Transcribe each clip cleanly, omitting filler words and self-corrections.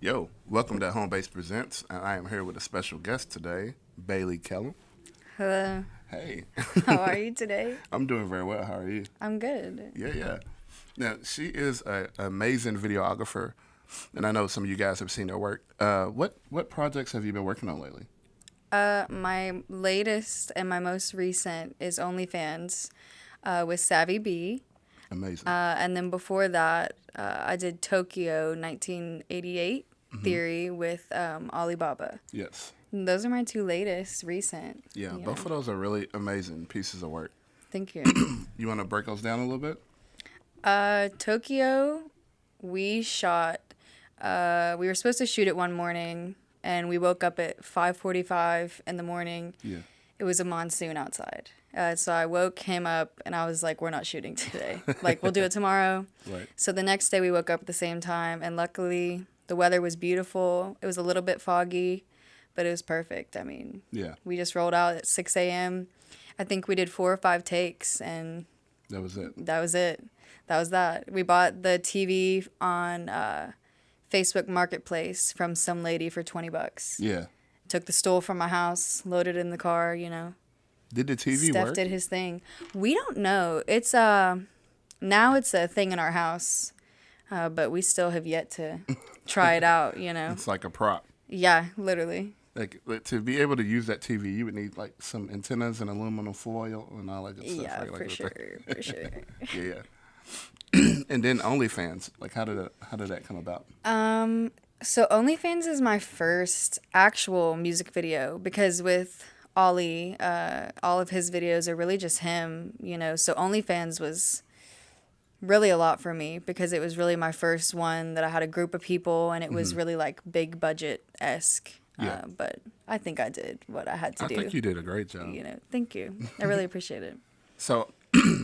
Yo, welcome to Home Base Presents, and I am here with a special guest today, Bailey Kellem. Hello. Hey, How are you today? I'm doing very well. How are you? I'm good. Yeah. Now, she is an amazing videographer, and I know some of you guys have seen her work. What projects have you been working on lately? My latest and my most recent is OnlyFans with Savvy B. Amazing. And then before that, I did Tokyo 1988 Theory with Alibaba. Yes. And those are my two latest recent, Yeah, you both know. of those are really amazing pieces of work. Thank you. You want to break those down a little bit? Tokyo, we shot, we were supposed to shoot it one morning and we woke up at 5:45 in the morning. Yeah. It was a monsoon outside. So I woke him up and I was like, we're not shooting today. Like, we'll do it tomorrow. Right. So the next day we woke up at the same time and luckily the weather was beautiful. It was a little bit foggy, but it was perfect. I mean, Yeah, we just rolled out at 6 a.m. I think we did 4 or 5 takes and that was it. that was it. That was that. We bought the TV on Facebook Marketplace from some lady for $20. Yeah. Took the stool from my house, loaded it in the car, Did the TV Steph work? did his thing. We don't know. It's now it's a thing in our house, but we still have yet to try it out. It's like a prop. Yeah, literally. Like to be able to use that TV, you would need like some antennas and aluminum foil and all that good stuff. Yeah, Right? Like for sure, for sure. Yeah. And then OnlyFans, like how did that come about? So OnlyFans is my first actual music video because with Ollie, all of his videos are really just him. So OnlyFans was really a lot for me because it was really my first one that I had a group of people and it was really like big budget esque. Yeah. But I think I did what I had to I do. think you did a great job. Thank you. I really appreciate it. So,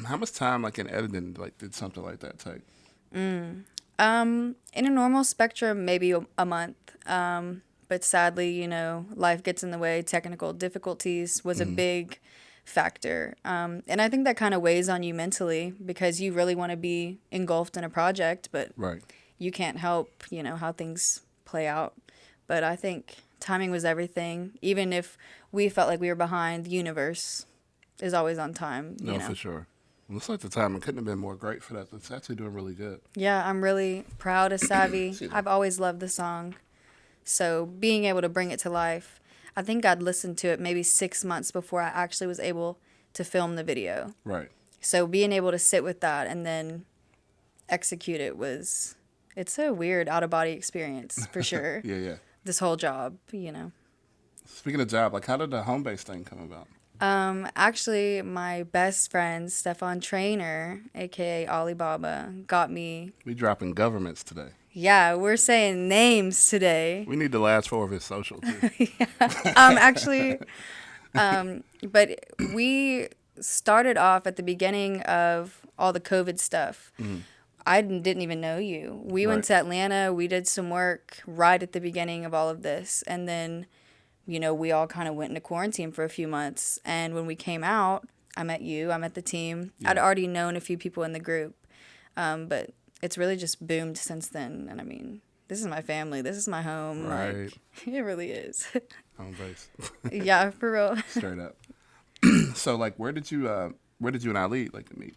how much time, like in editing, like did something like that take? In a normal spectrum, maybe a month. But sadly, life gets in the way. Technical difficulties was a big factor. And I think that kind of weighs on you mentally because you really want to be engulfed in a project, but Right. you can't help, how things play out. But I think timing was everything. Even if we felt like we were behind, the universe is always on time. No, for sure. Looks like the timing couldn't have been more great for that. It's actually doing really good. Yeah, I'm really proud of Savvy. Excuse me. I've always loved the song. So being able to bring it to life, I think I'd listened to it maybe 6 months before I actually was able to film the video. Right. So being able to sit with that and then execute it's a weird out of body experience for sure. Yeah. This whole job. Speaking of job, like how did the home base thing come about? Actually, my best friend, Stefan Trainer, aka Alibaba, got me. We dropping governments today. Yeah, we're saying names today. We need the last four of his social too. Actually, but we started off at the beginning of all the COVID stuff. I didn't even know you. We went Right. to Atlanta. We did some work right at the beginning of all of this. And then, we all kind of went into quarantine for a few months. And when we came out, I met you. I met the team. I'd already known a few people in the group. But it's really just boomed since then. And I mean, this is my family. This is my home. Right. Like, it really is. Home base. Yeah, for real. Straight up. So like where did you and Ali like meet?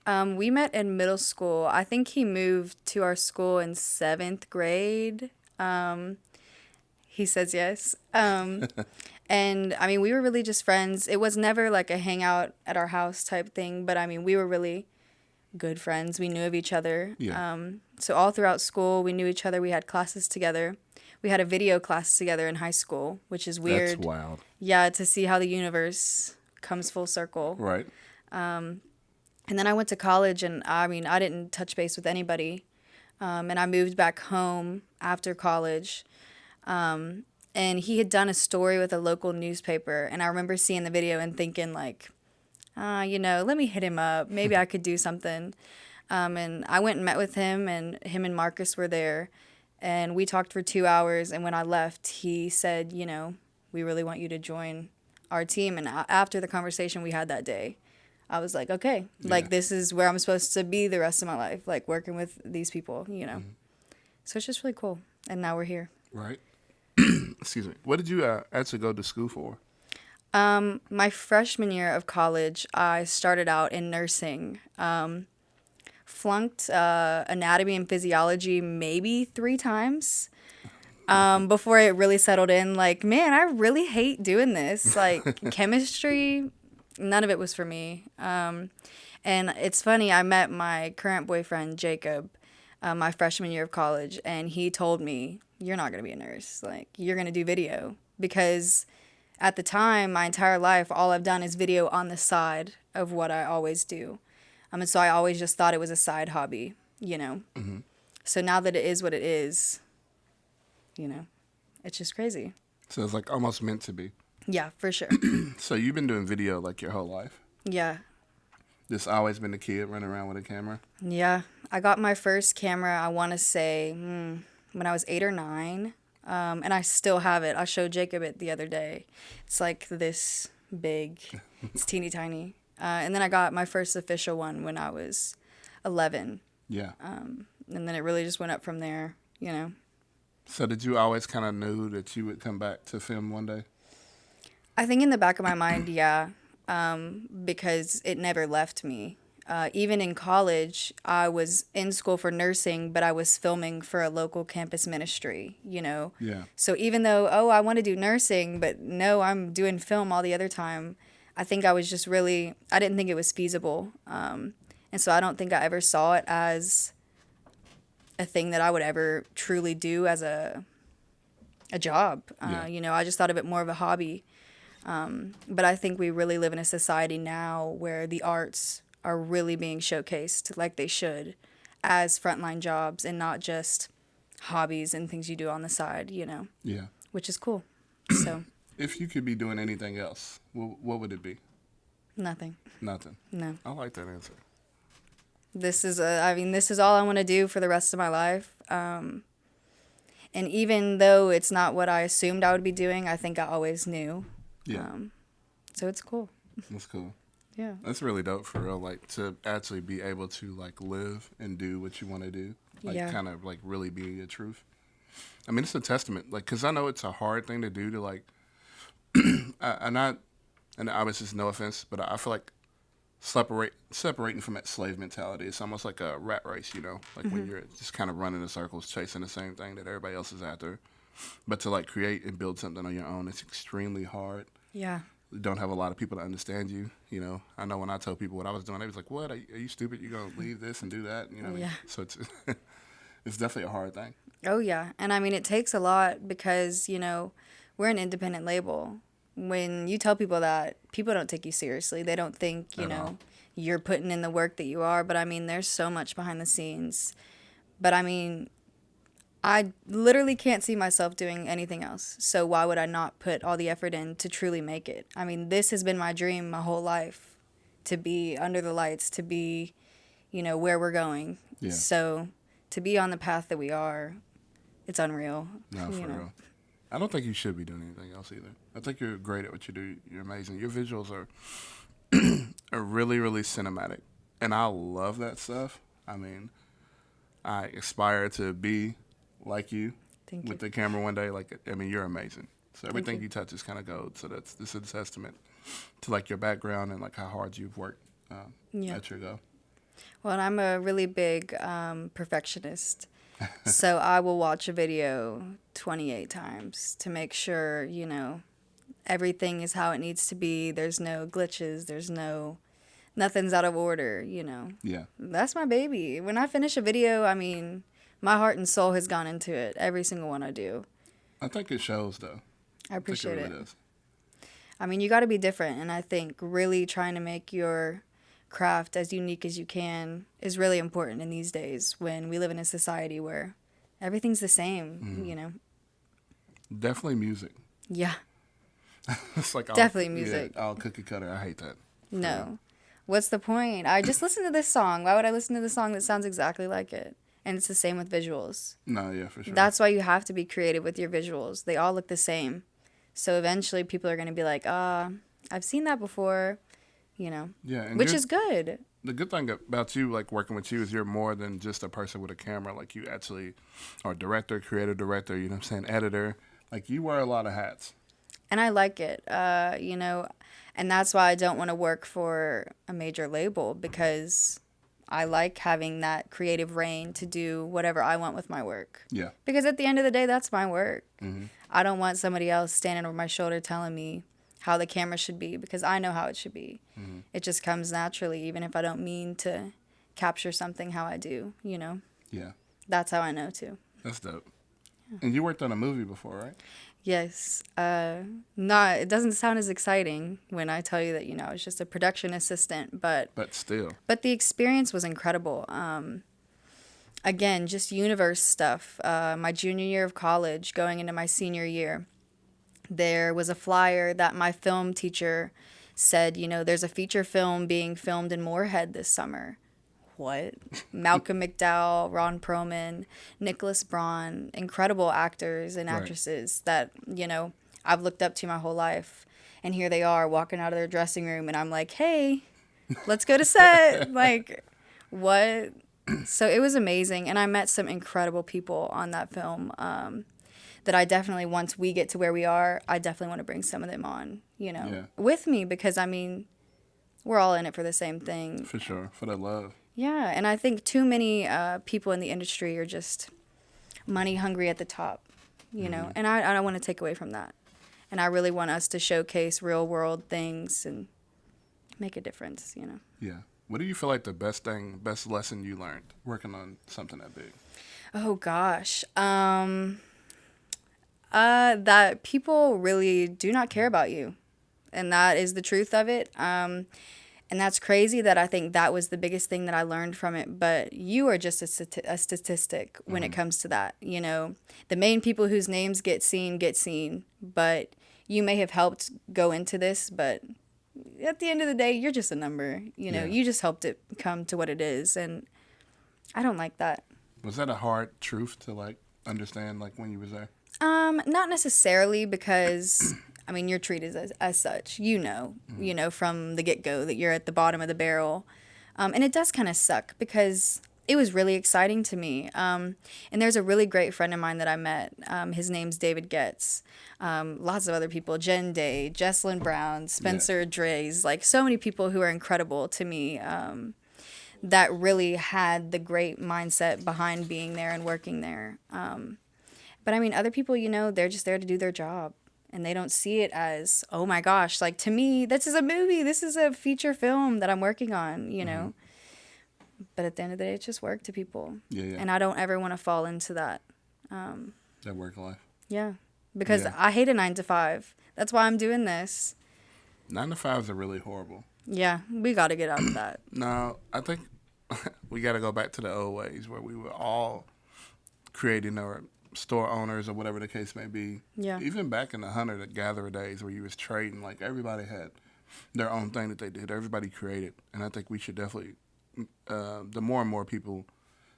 We met in middle school. I think he moved to our school in 7th grade. He says yes. And I mean, we were really just friends. It was never like a hangout at our house type thing, but I mean, we were really good friends. We knew of each other. Yeah. So all throughout school, we knew each other. We had classes together. We had a video class together in high school, which is weird. That's wild. Yeah, to see how the universe comes full circle. Right. And then I went to college, and I mean, I didn't touch base with anybody. And I moved back home after college. And he had done a story with a local newspaper. And I remember seeing the video and thinking, like, let me hit him up. Maybe I could do something. And I went and met with him, and him and Marcus were there. And we talked for 2 hours. And when I left, he said, we really want you to join our team. And after the conversation we had that day, I was like, okay, like this is where I'm supposed to be the rest of my life, like working with these people. So it's just really cool. and now we're here. Right. Excuse me. What did you actually go to school for? My freshman year of college, I started out in nursing. Flunked anatomy and physiology maybe 3 times before it really settled in. Like, man, I really hate doing this. Like, chemistry, none of it was for me. And it's funny, I met my current boyfriend, Jacob, my freshman year of college, and he told me, you're not going to be a nurse. Like, you're going to do video. Because at the time, my entire life, all I've done is video on the side of what I always do. And so I always just thought it was a side hobby, you know. Mm-hmm. So now that it is what it is, you know, it's just crazy. So it's like almost meant to be. Yeah, for sure. So you've been doing video like your whole life? Yeah. Just always been a kid running around with a camera? Yeah. I got my first camera, I want to say, when I was 8 or 9. And I still have it. I showed Jacob it the other day. It's like this big. It's teeny tiny. And then I got my first official one when I was 11. Yeah. And then it really just went up from there, you know. So did you always kind of knew that you would come back to film one day? I think in the back of my mind, yeah, because it never left me. Even in college, I was in school for nursing, but I was filming for a local campus ministry, you know. Yeah. So even though, I want to do nursing, but no, I'm doing film all the other time, I think I was just really, I didn't think it was feasible. And so I don't think I ever saw it as a thing that I would ever truly do as a job. Yeah. You know, I just thought of it more of a hobby. But I think we really live in a society now where the arts are really being showcased like they should as frontline jobs and not just hobbies and things you do on the side, you know. Yeah. Which is cool. So. If you could be doing anything else, what would it be? Nothing. Nothing. No. I like that answer. This is all I want to do for the rest of my life. And even though it's not what I assumed I would be doing, I think I always knew. Yeah. So it's cool. That's cool. Yeah. That's really dope for real. Like to actually be able to like live and do what you want to do. Like Yeah. kind of like really be your truth. I mean, it's a testament. Like, cause I know it's a hard thing to do to like, and obviously it's no offense, but I feel like separating from that slave mentality. It's almost like a rat race, you know, like when you're just kind of running in circles, chasing the same thing that everybody else is after. But to like create and build something on your own, it's extremely hard. Yeah. You don't have a lot of people to understand you. You know, I know when I told people what I was doing, they was like, "What? Are you stupid? You gonna leave this and do that?" You know what I mean? Yeah. So it's it's definitely a hard thing. Oh, yeah. And I mean, it takes a lot because, you know, we're an independent label. When you tell people that, people don't take you seriously. They don't think, you At know, all. you're putting in the work that you are. But I mean, there's so much behind the scenes. But I mean, I literally can't see myself doing anything else. So why would I not put all the effort in to truly make it? I mean, this has been my dream my whole life, to be under the lights, to be, you know, where we're going. Yeah. So to be on the path that we are, it's unreal. No, you for know. real. I don't think you should be doing anything else either. I think you're great at what you do. You're amazing. Your visuals are really, really cinematic, and I love that stuff. I mean, I aspire to be like you Thank with you. the camera one day. Like, I mean, you're amazing. So everything you. you touch is kind of gold. So this is a testament to like your background and like how hard you've worked Yeah. at your go. Well, and I'm a really big perfectionist. So I will watch a video 28 times to make sure, you know, everything is how it needs to be. There's no glitches. Nothing's out of order, you know. Yeah. That's my baby. When I finish a video, I mean, my heart and soul has gone into it. Every single one I do. I think it shows though. I appreciate I think it. really does. I mean, you got to be different. And I think really trying to make your craft as unique as you can is really important in these days when we live in a society where everything's the same, you know. Definitely music. Yeah. It's like Definitely music. Yeah, all cookie cutter. I hate that. No. What's the point? I just listened to this song. Why would I listen to the song that sounds exactly like it? And it's the same with visuals. No, yeah, for sure. That's why you have to be creative with your visuals. They all look the same. So eventually people are going to be like, I've seen that before, you know. Yeah, and Which you're- is good. the good thing about you, like working with you, is you're more than just a person with a camera. Like you actually are director, creative director. You know what I'm saying? Editor. Like you wear a lot of hats. And I like it, and that's why I don't want to work for a major label because I like having that creative reign to do whatever I want with my work. Yeah. Because at the end of the day, that's my work. Hmm. I don't want somebody else standing over my shoulder telling me how the camera should be because I know how it should be. Hmm. It just comes naturally, even if I don't mean to capture something how I do. Yeah. That's how I know too. That's dope. And you worked on a movie before, right? Yes. Not. It doesn't sound as exciting when I tell you that I was just a production assistant, but But still. the experience was incredible. Again, just universe stuff. My junior year of college, going into my senior year, there was a flyer that my film teacher said, there's a feature film being filmed in Moorhead this summer. What? Malcolm McDowell, Ron Perlman, Nicholas Braun, incredible actors and Right. actresses that, I've looked up to my whole life. And here they are walking out of their dressing room and I'm like, hey, let's go to set. Like, what? So it was amazing. And I met some incredible people on that film that I definitely, once we get to where we are, I definitely want to bring some of them on, Yeah. with me because, we're all in it for the same thing. For sure. For that love. Yeah, and I think too many people in the industry are just money hungry at the top, and I don't want to take away from that. And I really want us to showcase real world things and make a difference. Yeah. What do you feel like the best lesson you learned working on something that big? Oh gosh. That people really do not care about you. And that is the truth of it. And that's crazy that I think that was the biggest thing that I learned from it. But you are just a statistic when it comes to that. The main people whose names get seen. But you may have helped go into this, but at the end of the day, you're just a number. Yeah. You just helped it come to what it is. And I don't like that. Was that a hard truth to like understand like when you was there? Not necessarily because you're treated as such. From the get-go that you're at the bottom of the barrel. And it does kind of suck because it was really exciting to me. And there's a really great friend of mine that I met. His name's David Getz. Lots of other people, Jen Day, Jesslyn Brown, Spencer Dreys, like so many people who are incredible to me that really had the great mindset behind being there and working there. But other people, they're just there to do their job. And they don't see it as, oh my gosh, like to me, this is a movie. This is a feature film that I'm working on, But at the end of the day, it's just work to people. Yeah. And I don't ever want to fall into that. That work life. Yeah. Because I hate a 9 to 5. That's why I'm doing this. 9 to 5s are really horrible. Yeah. We got to get out of that. No, I think we got to go back to the old ways where we were all creating our store owners or whatever the case may be. Yeah. Even back in the hunter-gatherer days where you was trading, like everybody had their own thing that they did. Everybody created. And I think we should definitely, the more and more people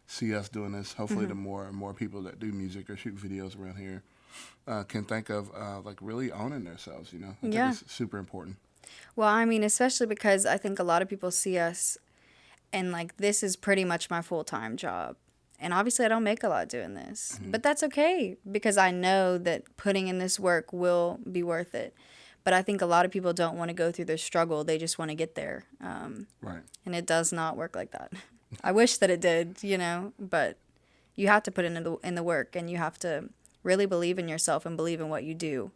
see us doing this, hopefully the more and more people that do music or shoot videos around here can think of like really owning themselves, I think it's super important. Well, especially because I think a lot of people see us and like this is pretty much my full-time job. And obviously I don't make a lot doing this, but that's okay because I know that putting in this work will be worth it. But I think a lot of people don't want to go through the struggle. They just want to get there. Right. And it does not work like that. I wish that it did, but you have to put in the work and you have to really believe in yourself and believe in what you do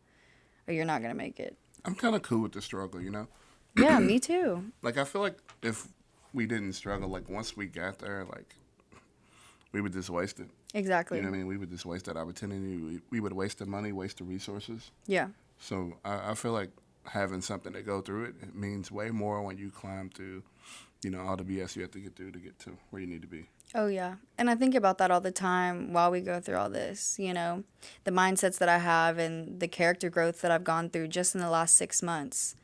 or you're not going to make it. I'm kind of cool with the struggle, Yeah, me too. Like, I feel like if we didn't struggle, like, once we got there, like, we would just waste it. Exactly. You know what I mean? We would just waste that opportunity. We would waste the money, waste the resources. Yeah. So I feel like having something to go through it means way more when you climb to, all the BS you have to get through to get to where you need to be. Oh, yeah. And I think about that all the time while we go through all this, the mindsets that I have and the character growth that I've gone through just in the last 6 months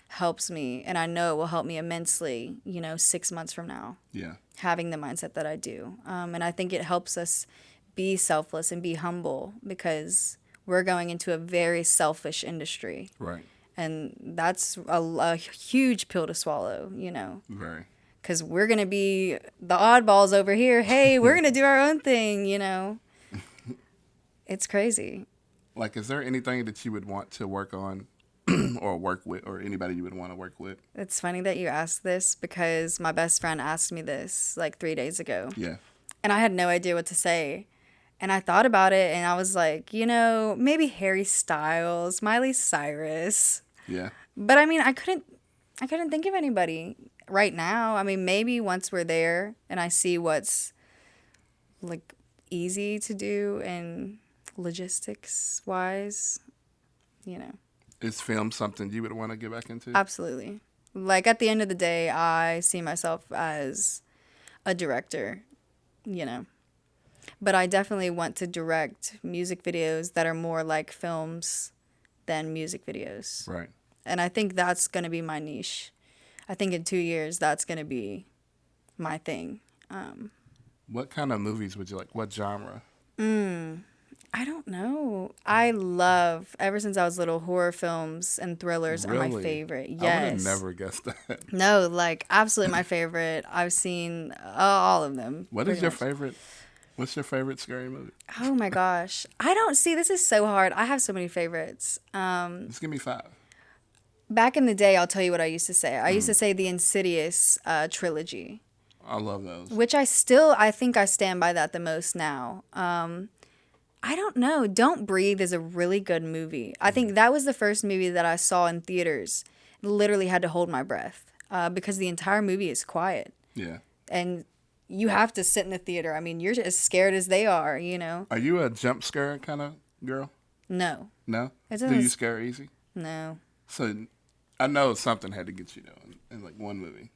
helps me. And I know it will help me immensely, 6 months from now. Yeah. Having the mindset that I do. And I think it helps us be selfless and be humble because we're going into a very selfish industry. Right. And that's a huge pill to swallow, Very. because we're going to be the oddballs over here. Hey, we're going to do our own thing, you know. It's crazy. Like, is there anything that you would want to work on or work with, or anybody you would want to work with? It's funny that you asked this because my best friend asked me this like 3 days ago. Yeah. And I had no idea what to say. And I thought about it and I was like, you know, maybe Harry Styles, Miley Cyrus. Yeah. But I mean, I couldn't think of anybody right now. I mean, maybe once we're there and I see what's like easy to do and logistics wise, you know. Is film something you would want to get back into? Absolutely. Like at the end of the day, I see myself as a director, you know. But I definitely want to direct music videos that are more like films than music videos. Right. And I think that's going to be my niche. I think in 2 years, that's going to be my thing. What kind of movies would you like? What genre? I don't know. I love, ever since I was little, horror films and thrillers are my Really? favorite. I would Yes. have never guessed that. No, like absolutely my favorite. I've seen all of them. What is pretty your much. favorite? What's your favorite scary movie? Oh my gosh. I don't see, this is so hard. I have so many favorites. Just give me 5. Back in the day, I'll tell you what I used to say. I used to say the Insidious trilogy, I love those. which I think I stand by that the most now. I don't know. Don't Breathe is a really good movie. I think that was the first movie that I saw in theaters. Literally had to hold my breath because the entire movie is quiet. Yeah. And you have to sit in the theater. I mean, you're as scared as they are, you know? Are you a jump scare kind of girl? No. No? It Do doesn't you s- scare easy? No. So I know something had to get you though in like one movie.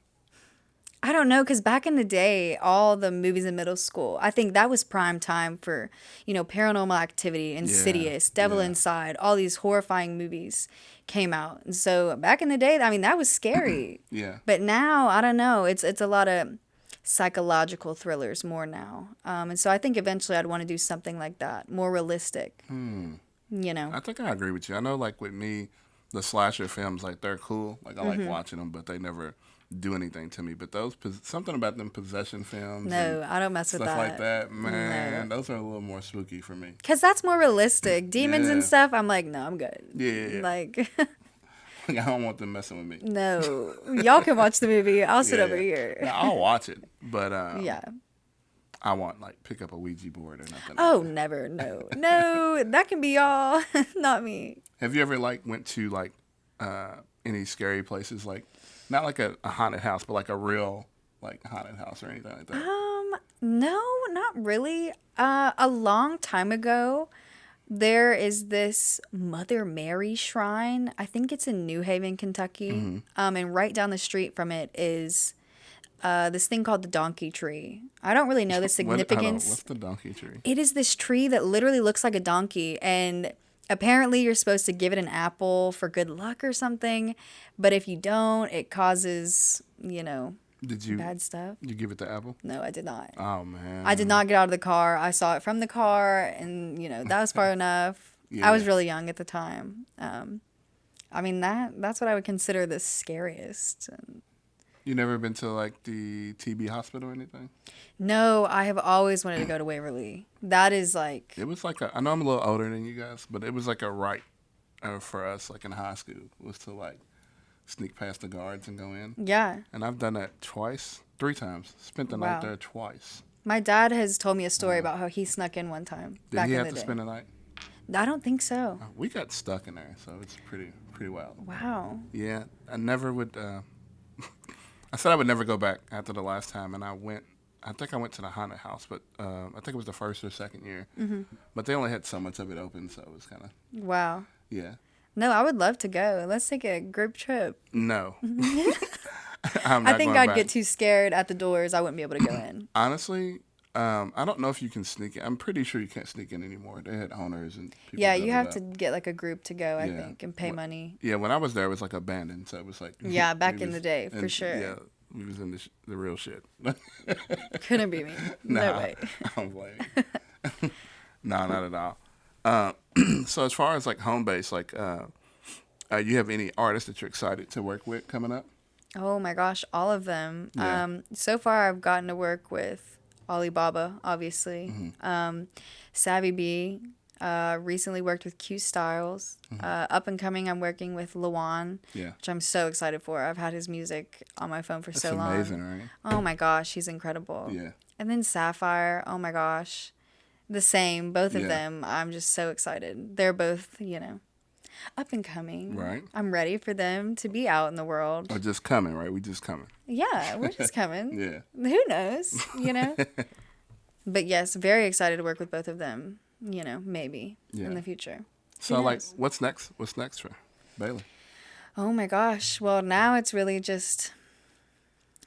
I don't know, because back in the day, all the movies in middle school, I think that was prime time for, you know, Paranormal Activity, Insidious, Devil yeah. Inside, all these horrifying movies came out. And so back in the day, I mean, that was scary. Yeah. But now, I don't know, it's a lot of psychological thrillers more now. And so I think eventually I'd want to do something like that, more realistic, you know. I think I agree with you. I know like with me, the slasher films, like they're cool. Like I like watching them, but they never do anything to me. But those, something about them possession films No, and I don't mess with stuff that. like that, man, those are a little more spooky for me. Because that's more realistic. Demons and Yeah. stuff, I'm like, no, I'm good. Yeah. Like, I don't want them messing with me. no. Y'all can watch the movie. I'll sit Yeah. over here. Now, I'll watch it, but Yeah. I want like pick up a Ouija board or nothing. Oh, Like that. never. No. No, that can be y'all, not me. Have you ever like went to like any scary places, like not like a haunted house, but like a real like haunted house or anything like that? No, not really. A long time ago, there is this Mother Mary shrine. I think it's in New Haven, Kentucky. And right down the street from it is this thing called the donkey tree. I don't really know the Hold on, significance. what's the donkey tree? It is this tree that literally looks like a donkey, and apparently you're supposed to give it an apple for good luck or something, but if you don't, it causes, you know, Did you bad stuff. you give it the apple? No, I did not. Oh man, I did not get out of the car. I saw it from the car, and you know that was far enough. I was Yeah. really young at the time. I mean that's what I would consider the scariest. You never been to like the TB hospital or anything? No, I have always wanted to go to Waverly. That is like, It was like I know I'm a little older than you guys, but it was like a right for us, like in high school, was to like sneak past the guards and go in. yeah. And I've done that 3 times. Spent the Wow. night there twice. My dad has told me a story about how he snuck in one time Did back he in have the to day. spend the night? I don't think so. We got stuck in there, so it's pretty wild. Wow. Yeah, I never would. I said I would never go back after the last time, and I went. I think I went to the haunted house, but I think it was the first or second year. But they only had so much of it open, so it was kind of Wow. yeah. No, I would love to go. Let's take a group trip. No, I'm I not think going I'd back. get too scared at the doors. I wouldn't be able to go in. Honestly, I don't know if you can sneak in. I'm pretty sure you can't sneak in anymore. They had owners and people. Yeah, that you live have out. to get like a group to go, I Yeah. think, and pay money. Yeah, when I was there, it was like abandoned, so it was like Yeah, we back in was the day, for in- sure. Yeah, we was in the real shit. Couldn't be me. No Nah, way. I don't blame you. No, not at all. So as far as like home base, like, you have any artists that you're excited to work with coming up? Oh my gosh, all of them. Yeah. So far I've gotten to work with Alibaba, obviously. Savvy B. Recently worked with Q Styles. Up and coming, I'm working with Lawan, Yeah. which I'm so excited for. I've had his music on my phone for That's so amazing, long. right? Oh my gosh, he's incredible. Yeah. And then Sapphire, oh my gosh. The same, both of Yeah. them. I'm just so excited. They're both, up and coming. Right. I'm ready for them to be out in the Or world. just coming, right? We just coming. Yeah, we're just coming. Yeah. Who knows. But yes, very excited to work with both of them, maybe Yeah. in the future. So, Who like, knows? what's next? What's next for Bailey? Oh my gosh. Well, now it's really just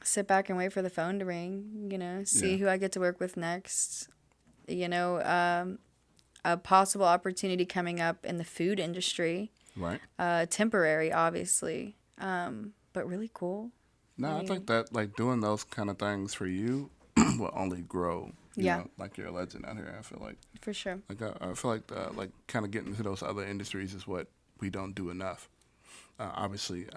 sit back and wait for the phone to ring, see Yeah. who I get to work with next. A possible opportunity coming up in the food industry. Right. Temporary, obviously, but really cool. No, I mean- think that like doing those kind of things for you will only grow. You Yeah. know, like you're a legend out here. I feel like For sure. I feel like kind of getting into those other industries is what we don't do enough. Obviously,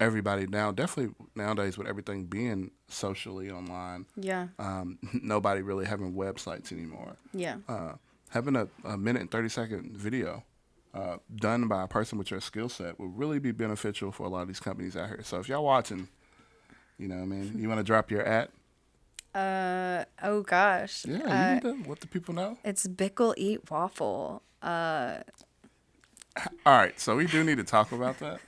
everybody now definitely nowadays with everything being socially online, Yeah. nobody really having websites anymore. Yeah. Having a minute and 30-second video done by a person with your skill set would really be beneficial for a lot of these companies out here. So if y'all watching, you know what I mean, you want to drop your at? Oh gosh. Yeah, you need to let the people know. It's Bickle Eat Waffle. All right, so we do need to talk about that.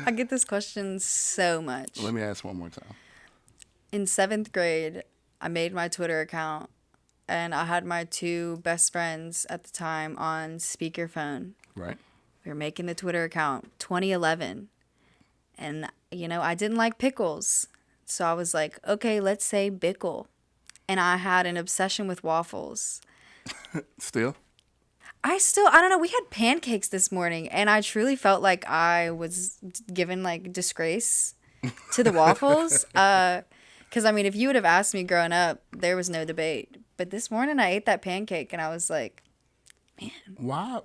I get this question so much. Let me ask one more time. In 7th grade, I made my Twitter account, and I had my 2 best friends at the time on speakerphone. Right? We were making the Twitter account 2011. And, I didn't like pickles. So I was like, okay, let's say Bickle. And I had an obsession with waffles. Still? I don't know. We had pancakes this morning, and I truly felt like I was given like disgrace to the waffles. Because, if you would have asked me growing up, there was no debate. But this morning I ate that pancake, and I was like, Why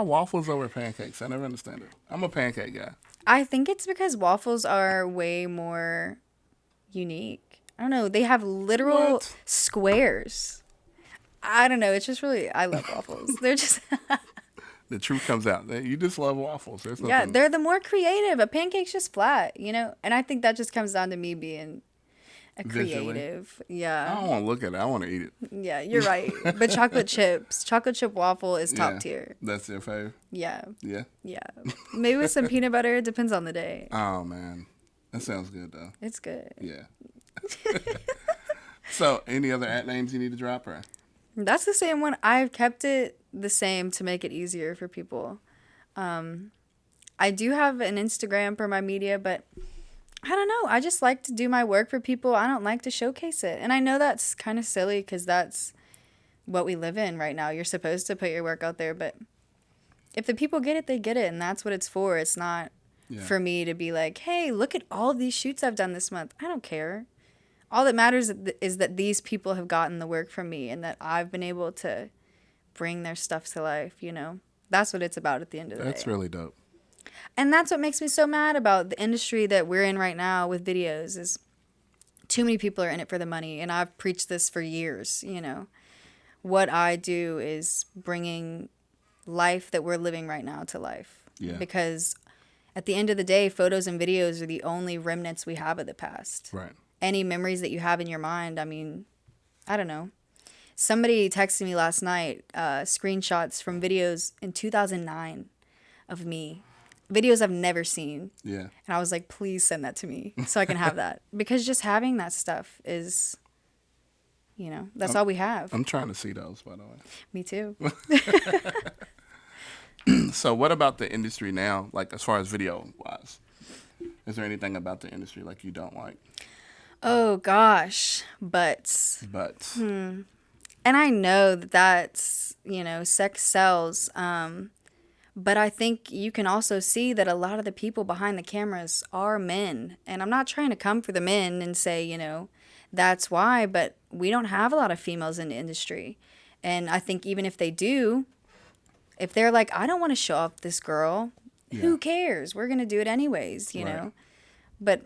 waffles over pancakes? I never understand it. I'm a pancake guy. I think it's because waffles are way more unique. I don't know. They have literal What? squares. I don't know. It's just really, I love waffles. They're just, The truth comes out. You just love waffles. There's yeah, nothing. they're the more creative. A pancake's just flat, And I think that just comes down to me being a Visually. creative. I Yeah. don't want to look at it. I want to eat it. Yeah, you're right. But chocolate chip waffle is top tier. That's your favorite? Yeah. Yeah. Yeah. Maybe with some peanut butter. It depends on the day. Oh, man. That sounds good, though. It's good. Yeah. So, any other at names you need to drop? Or? That's the same one. I've kept it the same to make it easier for people. I do have an Instagram for my media, but I don't know. I just like to do my work for people. I don't like to showcase it. And I know that's kind of silly because that's what we live in right now. You're supposed to put your work out there, but if the people get it, they get it. And that's what it's for. It's not for me to be like, hey, look at all of these shoots I've done this month. I don't care. All that matters is that these people have gotten the work from me and that I've been able to bring their stuff to life, That's what it's about at the end of the day. That's really dope. And that's what makes me so mad about the industry that we're in right now with videos is too many people are in it for the money. And I've preached this for years, What I do is bringing life that we're living right now to life. Yeah. Because at the end of the day, photos and videos are the only remnants we have of the past. Right. Any memories that you have in your mind, I don't know. Somebody texted me last night screenshots from videos in 2009 of me. Videos I've never seen. Yeah. And I was like, please send that to me so I can have that. Because just having that stuff is, that's all we have. I'm trying to see those, by the way. Me too. So, what about the industry now, like as far as video-wise? Is there anything about the industry like you don't like? Oh, gosh. But. But. And I know that's, sex sells. But I think you can also see that a lot of the people behind the cameras are men. And I'm not trying to come for the men and say, that's why. But we don't have a lot of females in the industry. And I think even if they do, if they're like, I don't want to show off this girl Who cares? We're going to do it anyways, you Right. know? But,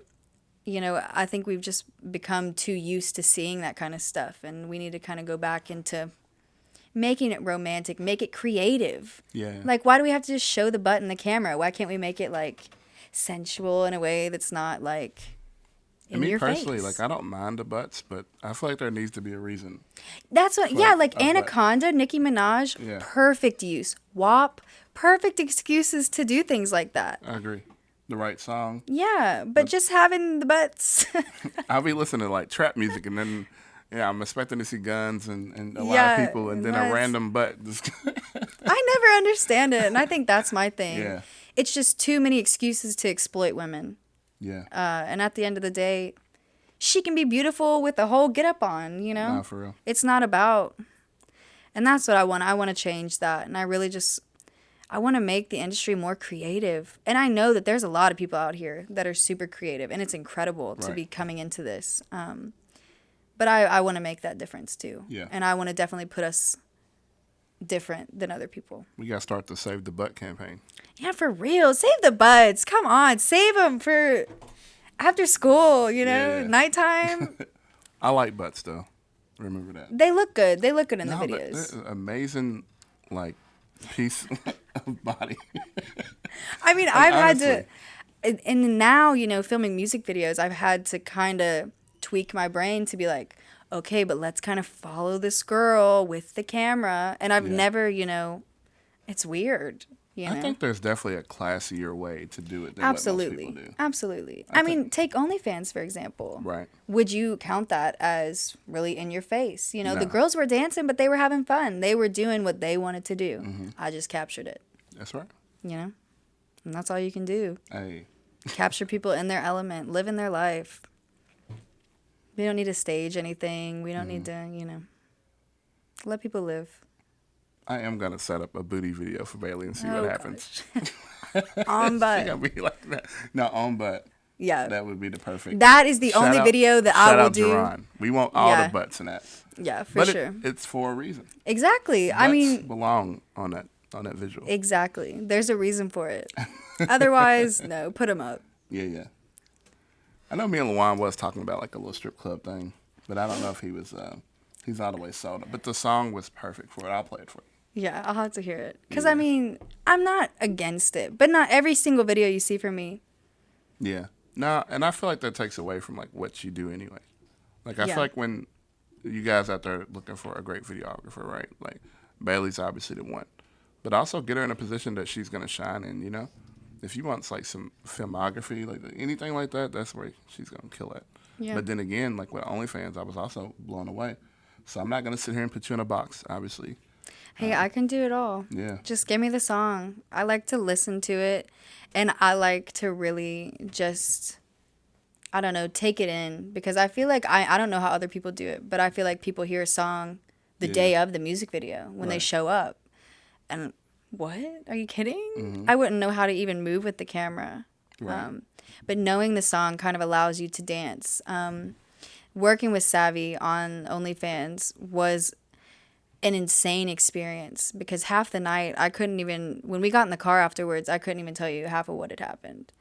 you know, I think we've just become too used to seeing that kind of stuff. And we need to kind of go back into making it romantic, make it creative. Yeah. Like, why do we have to just show the butt in the camera? Why can't we make it, like, sensual in a way that's not, like, in me your personally, face? like, I don't mind the butts, but I feel like there needs to be a reason. That's what, for yeah, a like butt. Anaconda, Nicki Minaj, Yeah. perfect use. WAP, perfect excuses to do things like that. I agree. The right song. Yeah, but just having the butts. I'll be listening to like trap music, and then I'm expecting to see guns and a lot Yeah, of people, and then a that's- random butt. Just I never understand it, and I think that's my thing. Yeah. It's just too many excuses to exploit women. yeah. And at the end of the day, she can be beautiful with the whole get up on, you know? Nah, for real. It's not about, and that's what I want. I want to change that. And I really just, I want to make the industry more creative. And I know that there's a lot of people out here that are super creative, and it's incredible to Right. be coming into this. But I want to make that difference too. Yeah. And I want to definitely put us different than other people. We gotta start the Save the Butt campaign. Yeah, for real. Save the buds. Come on. Save them for after school, you know, Yeah. nighttime. I like butts though. Remember that. They look good. They look good in the No, videos. they're amazing, like piece of body. I mean, I've had to, honestly. and now, you know, filming music videos, I've had to kind of tweak my brain to be like, okay, but let's kind of follow this girl with the camera. And I've Yeah. never, you know, it's weird, you know? I think there's definitely a classier way to do it than what most Absolutely. people do. Absolutely. I I mean, take OnlyFans, for example. Right. Would you count that as really in your face? You know, the No. girls were dancing, but they were having fun. They were doing what they wanted to do. Mm-hmm. I just captured it, That's right. you know? And that's all you can do. Hey. Capture people in their element, living their life. We don't need to stage anything. We don't need to, you know, let people live. I am gonna set up a booty video for Bailey and see what Oh, happens. On She butt. gonna be like that. No, on butt. Yeah. That would be the perfect. That is the Shout only out- video that I shout will out do. Jerron. We want all Yeah. the butts in that. Yeah, for But sure. it's for a reason. Exactly. I Butts mean, belong on that visual. exactly. There's a reason for it. Otherwise, no, put them up. Yeah. I know me and Luan was talking about like a little strip club thing, but I don't know if he was. He's all the way sold. But the song was perfect for it. I'll play it for you. Yeah, I'll have to hear it. Because, Yeah. I mean, I'm not against it, but not every single video you see from me. Yeah. No, and I feel like that takes away from like what you do anyway. Like I Yeah. feel like when you guys out there looking for a great videographer, right? Like Bailey's obviously the one, but also get her in a position that she's gonna shine in. You know, if you want like some filmography, like anything like that, that's where she's gonna kill it. Yeah. But then again, like with OnlyFans, I was also blown away. So I'm not gonna sit here and put you in a box, obviously. Hey, I can do it all. Yeah. Just give me the song. I like to listen to it, and I like to really just, I don't know, take it in. Because I feel like, I don't know how other people do it, but I feel like people hear a song the Yeah. day of the music video when they Right. show up. And what? Are you kidding? Mm-hmm. I wouldn't know how to even move with the camera. Right. But knowing the song kind of allows you to dance. Working with Savvy on OnlyFans was an insane experience because half the night I couldn't even, when we got in the car afterwards, I couldn't even tell you half of what had happened.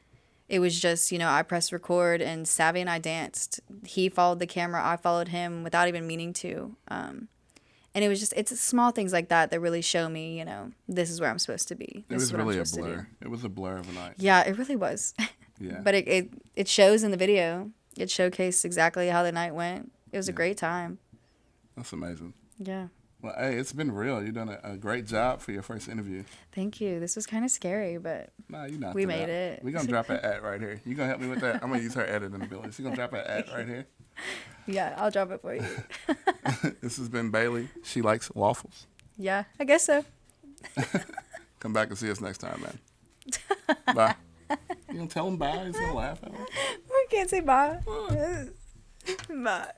It was just, you know, I pressed record and Savvy and I danced. He followed the camera, I followed him without even meaning to. And it was just, it's small things like that that really show me, you know, this is where I'm supposed to be. It This was is what I'm really a supposed to do. blur. It was a blur of a night. Yeah, it really was. Yeah. But it shows in the video. It showcased exactly how the night went. It was a great time. That's amazing. Yeah. Well, hey, it's been real. You've done a great job for your first interview. Thank you. This was kind of scary, but Nah, you knocked We it made out. it. We're going to drop an ad right here. You going to help me with that? I'm going to use her editing ability. She's going to drop an ad right here. yeah, I'll drop it for you. This has been Bailey. She likes waffles. Yeah, I guess so. Come back and see us next time, man. Bye. You going to tell him bye? He's going to laugh at him. We can't say bye. Bye.